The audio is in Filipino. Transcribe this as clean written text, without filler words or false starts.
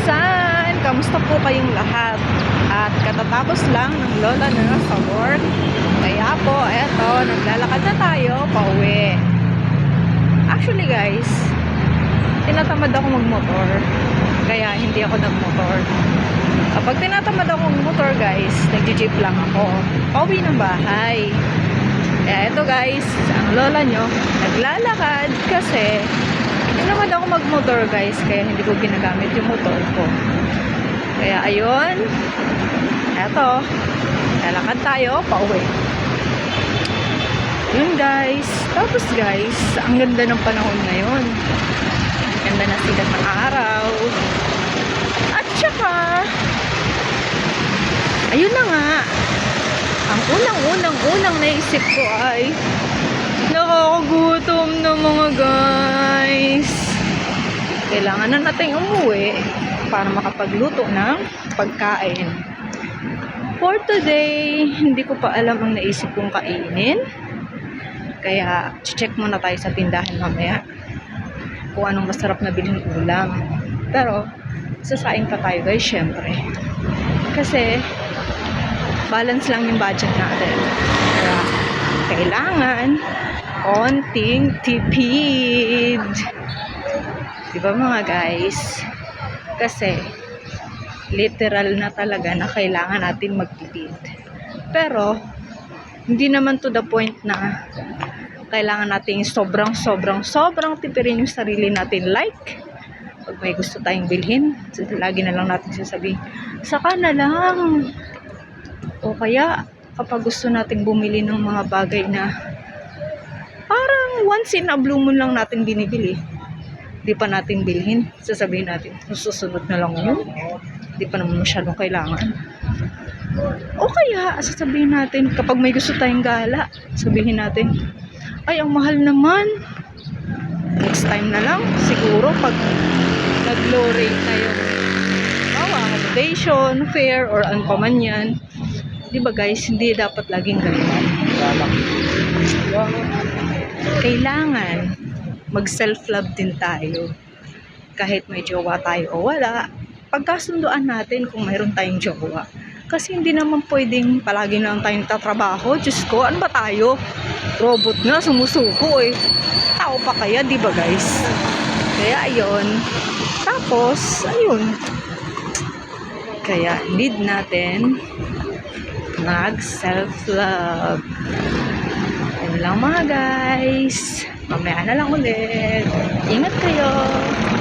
Pinsan! Kamusta po kayong lahat? At katatapos lang ng lola na sa work. Kaya po, eto, naglalakad na tayo pauwi. Actually guys, tinatamad ako magmotor. Kaya hindi ako nagmotor. Kapag tinatamad ako magmotor guys, nag-jeep lang ako. Pauwi ng bahay. Kaya eto guys, ang lola nyo, naglalakad kasi tinamad ako magmotor guys, kaya hindi ko ginagamit yung motor ko. Kaya ayun, eto, lalakad tayo pauwi. Yun guys. Tapos guys, ang ganda ng panahon ngayon. Ang ganda na sikat ng araw. At saka, ayun na nga, ang unang naisip ko ay nakakagutom na mga guys. Kailangan na natin umuwi para makapagluto ng pagkain. For today, hindi ko pa alam ang naisip kong kainin. Kaya, check muna tayo sa tindahan mamaya kung anong masarap na bilhin ulam. Pero, sasaing pa tayo guys, syempre. Kasi, balance lang yung budget natin. Kaya, kailangan konting tipid. Diba mga guys? Kasi, literal na talaga na kailangan natin magtipid. Pero, hindi naman to the point na kailangan natin sobrang tipirin yung sarili natin. Like, pag may gusto tayong bilhin, lagi na lang natin sasabihin, saka na lang. O kaya, kapag gusto nating bumili ng mga bagay na parang once in a blue moon lang natin binibili, di pa natin bilhin, sasabihin natin, susunod na lang yun, di pa naman masyadong kailangan. O kaya, sasabihin natin, kapag may gusto tayong gala, sabihin natin, ay, ang mahal naman. Next time na lang, siguro, pag nag-low rate na yung accommodation, fare, or ano pa man yan. Diba guys, hindi dapat laging ganyan. Kailangan mag-self-love din tayo. Kahit may jowa tayo o wala, pagkasunduan natin kung mayroon tayong jowa. Kasi hindi naman pwedeng palagi na lang tayong tatrabaho. Diyos ko, ano ba tayo? Robot nga, sumusuko eh. Tao pa kaya, di ba guys? Kaya ayun. Tapos, ayun. Kaya need natin mag-self-love. Yun lang mga guys. Mamaya na lang ulit. Ingat kayo.